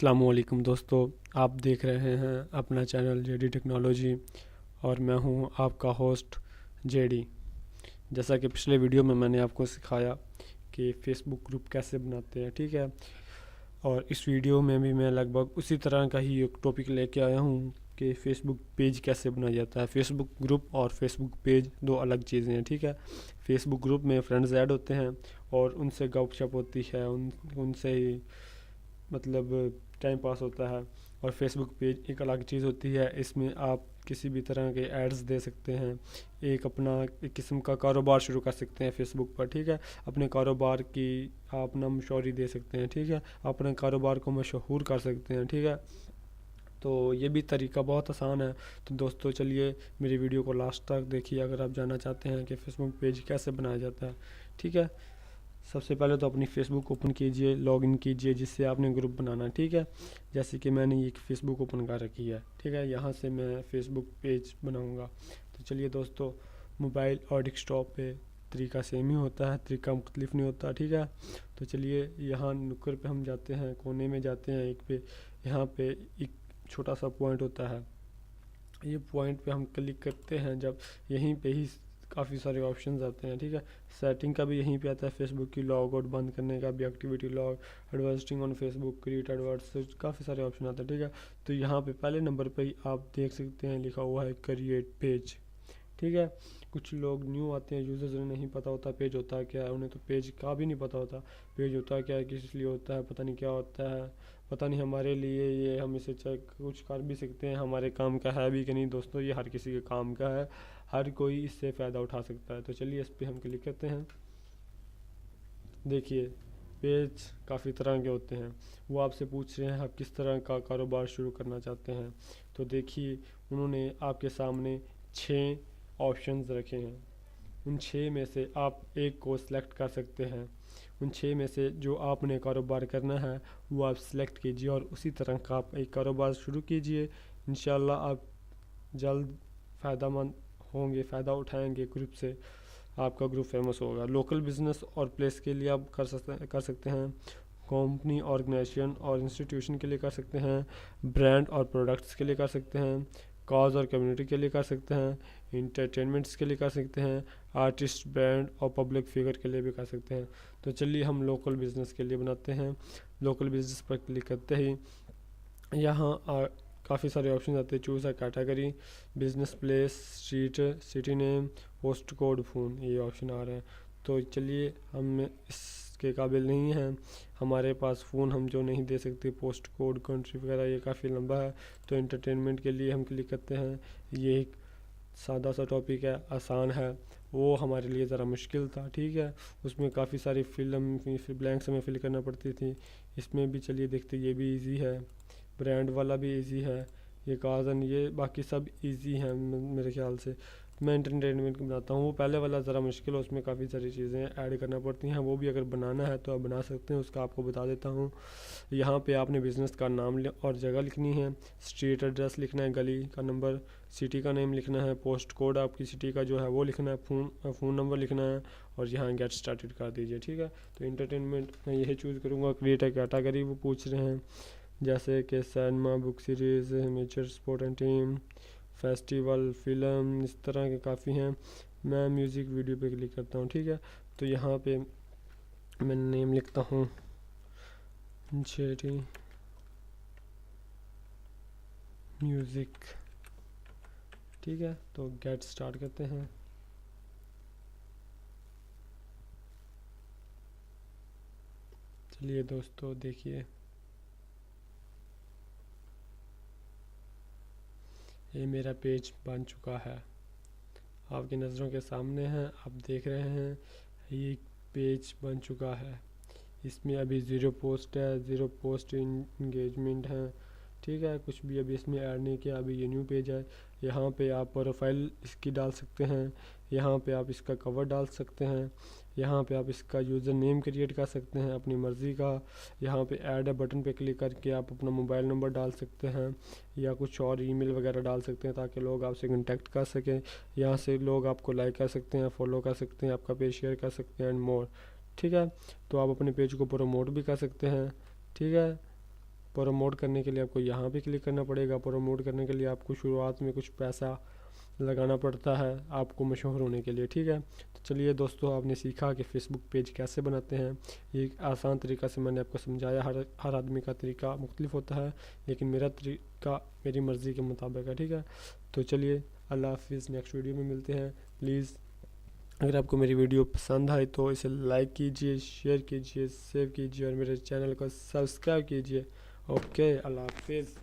अस्सलामुअलैकुम दोस्तों, आप देख रहे हैं अपना चैनल जेडी टेक्नोलॉजी और मैं हूं आपका होस्ट जेडी। जैसा कि पिछले वीडियो में मैंने आपको सिखाया कि फ़ेसबुक ग्रुप कैसे बनाते हैं, ठीक है। और इस वीडियो में भी मैं लगभग उसी तरह का ही एक टॉपिक लेके आया हूं कि फ़ेसबुक पेज कैसे बनाया जाता है। फ़ेसबुक ग्रुप और फेसबुक पेज दो अलग चीज़ें हैं, ठीक है। फ़ेसबुक ग्रुप में फ्रेंड्स ऐड होते हैं और उनसे गपशप होती है, उनसे ही मतलब टाइम पास होता है। और फेसबुक पेज एक अलग चीज़ होती है, इसमें आप किसी भी तरह के एड्स दे सकते हैं, एक किस्म का कारोबार शुरू कर सकते हैं फेसबुक पर, ठीक है। अपने कारोबार की आप अपना मशवरी दे सकते हैं, ठीक है। अपने कारोबार को मशहूर कर सकते हैं, ठीक है। तो ये भी तरीका बहुत आसान है। तो दोस्तों चलिए मेरी वीडियो को लास्ट तक देखिए अगर आप जानना चाहते हैं कि फेसबुक पेज कैसे बनाया जाता है, ठीक है। सबसे पहले तो अपनी फ़ेसबुक ओपन कीजिए, लॉगिन कीजिए जिससे आपने ग्रुप बनाना है, ठीक है। जैसे कि मैंने ये फ़ेसबुक ओपन कर रखी है, ठीक है। यहाँ से मैं फ़ेसबुक पेज बनाऊँगा। तो चलिए दोस्तों, मोबाइल और डेस्कटॉप पे तरीका सेम ही होता है, तरीका मुख्तलिफ नहीं होता, ठीक है। तो चलिए यहाँ नुक्कर पे हम जाते हैं, कोने में जाते हैं एक पे, यहाँ पे एक छोटा सा पॉइंट होता है, ये पॉइंट पे हम क्लिक करते हैं जब, यहीं पे ही काफ़ी सारे ऑप्शंस आते हैं, ठीक है। सेटिंग का भी यहीं पे आता है, फेसबुक की लॉग आउट बंद करने का भी, activity log, advertising on Facebook, create adverts, काफ़ी सारे ऑप्शन आते हैं, ठीक है। तो यहाँ पे पहले नंबर पे ही आप देख सकते हैं लिखा हुआ है क्रिएट पेज, ठीक है। कुछ लोग न्यू आते हैं, यूज़र्स उन्हें नहीं पता होता पेज होता है क्या है, उन्हें तो पेज का भी नहीं पता होता पेज होता है क्या है, किस लिए होता है, पता नहीं क्या होता है, पता नहीं हमारे लिए ये, हम इसे चेक कुछ कर भी सकते हैं, हमारे काम का है भी कि नहीं। दोस्तों ये हर किसी के काम का है, हर कोई इससे फ़ायदा उठा सकता है। तो चलिए इस पर हम क्लिक करते हैं। देखिए पेज काफ़ी तरह के होते हैं, वो आपसे पूछ रहे हैं आप किस तरह का कारोबार शुरू करना चाहते हैं। तो देखिए उन्होंने आपके सामने 6 ऑप्शंस रखे हैं, उन 6 में से आप एक को सिलेक्ट कर सकते हैं। उन 6 में से जो आपने कारोबार करना है वो आप सिलेक्ट कीजिए और उसी तरह का आप एक कारोबार शुरू कीजिए। इंशाल्लाह आप जल्द फ़ायदामंद होंगे, फ़ायदा उठाएंगे ग्रुप से, आपका ग्रुप फेमस होगा। लोकल बिजनेस और प्लेस के लिए आप कर सकते हैं, कंपनी, ऑर्गेनाइजेशन और इंस्टीट्यूशन के लिए कर सकते हैं, ब्रांड और प्रोडक्ट्स के लिए कर सकते हैं, कॉज और कम्युनिटी के लिए कर सकते हैं, इंटरटेनमेंट्स के लिए कर सकते हैं, आर्टिस्ट, ब्रांड और पब्लिक फिगर के लिए भी कर सकते हैं। तो चलिए हम लोकल बिज़नेस के लिए बनाते हैं। लोकल बिज़नेस पर क्लिक करते ही यहाँ काफ़ी सारे ऑप्शन आते हैं, choose a category, business place, street, city name, post code, phone, ये ऑप्शन आ रहे हैं। तो चलिए हम इसके काबिल नहीं हैं, हमारे पास फ़ोन हम जो नहीं दे सकते, पोस्ट कोड, कंट्री वगैरह ये काफ़ी लंबा है। तो इंटरटेनमेंट के लिए हम क्लिक करते हैं। ये एक सादा सा टॉपिक है, आसान है, वो हमारे लिए ज़रा मुश्किल था, ठीक है। उसमें काफ़ी सारी फिल्म ब्लैंक्स हमें फिल करना पड़ती थी। इसमें भी चलिए देखते, ये भी इजी है, ब्रांड वाला भी इजी है, ये काजन, ये बाकी सब इजी हैं मेरे ख्याल से। मैं इंटरटेनमेंट बनाता हूँ, वो पहले वाला ज़रा मुश्किल है, उसमें काफ़ी सारी चीज़ें ऐड करना पड़ती हैं, वो भी अगर बनाना है तो आप बना सकते हैं, उसका आपको बता देता हूँ। यहाँ पे आपने बिज़नेस का नाम और जगह लिखनी है, स्ट्रीट एड्रेस लिखना है, गली का नंबर, सिटी का नेम लिखना है, पोस्ट कोड आपकी सिटी का जो है वो लिखना है, फ़ोन नंबर लिखना है और यहाँ गेट स्टार्टेड कर दीजिए, ठीक है। तो इंटरटेनमेंट मैं यही चूज़ करूँगा। क्रिएट कैटेगरी वो पूछ रहे हैं, जैसे कि cinema, book series, major sport and team, festival, film, इस तरह के काफ़ी हैं। मैं म्यूज़िक वीडियो पे क्लिक करता हूँ, ठीक है। तो यहाँ पे मैं नेम लिखता हूँ जेडी म्यूज़िक, ठीक है। तो गेट स्टार्ट करते हैं। चलिए दोस्तों देखिए, ये मेरा पेज बन चुका है, आपकी नज़रों के सामने है, आप देख रहे हैं ये पेज बन चुका है। इसमें अभी 0 पोस्ट है, 0 पोस्ट इंगेजमेंट है, ठीक है। कुछ भी अभी इसमें ऐड नहीं किया, अभी ये न्यू पेज है। यहाँ पे आप प्रोफाइल इसकी डाल सकते हैं, यहाँ पे आप इसका कवर डाल सकते हैं, यहाँ पे आप इसका यूज़र नेम क्रिएट कर सकते हैं अपनी मर्ज़ी का। यहाँ पे ऐड है बटन पे क्लिक करके आप अपना मोबाइल नंबर डाल सकते हैं या कुछ और ईमेल वगैरह डाल सकते हैं ताकि लोग आपसे कॉन्टैक्ट कर सकें। यहाँ से लोग आपको लाइक कर सकते हैं, फॉलो कर सकते हैं, आपका पेज शेयर कर सकते हैं एंड मोर, ठीक है। तो आप अपने पेज को प्रमोट भी कर सकते हैं, ठीक है। प्रमोट करने के लिए आपको यहाँ पे क्लिक करना पड़ेगा। प्रमोट करने के लिए आपको शुरुआत में कुछ पैसा लगाना पड़ता है आपको मशहूर होने के लिए, ठीक है। तो चलिए दोस्तों, आपने सीखा कि फ़ेसबुक पेज कैसे बनाते हैं। ये एक आसान तरीका से मैंने आपको समझाया। हर आदमी का तरीका मुख्तलिफ होता है, लेकिन मेरा तरीका मेरी मर्ज़ी के मुताबिक है, ठीक है। तो चलिए, अल्लाह हाफिज़, नेक्स्ट वीडियो में मिलते हैं। प्लीज़ अगर आपको मेरी वीडियो पसंद आए तो इसे लाइक कीजिए, शेयर कीजिए, सेव कीजिए और मेरे चैनल को सब्सक्राइब कीजिए। ओके, अल्लाह हाफिज़।